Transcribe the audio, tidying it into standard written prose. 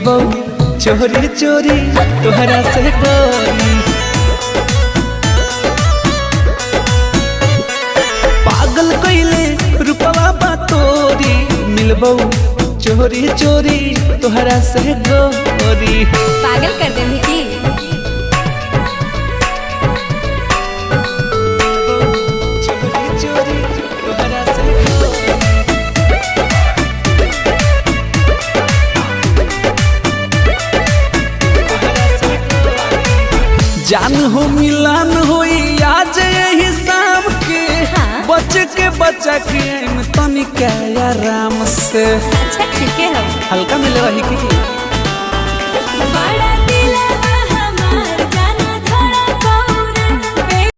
मिलबो चोरी चोरी तोहरा से गोरी। पागल कइले रूपवा बा तोरी मिलबो चोरी चोरी तोहरा से गोरी। पागल कर दे की जान हो मिलान होई आज यही शाम के। हाँ? बचा के तनिक आराम से। अच्छा ठीक है हल्का मिले वही की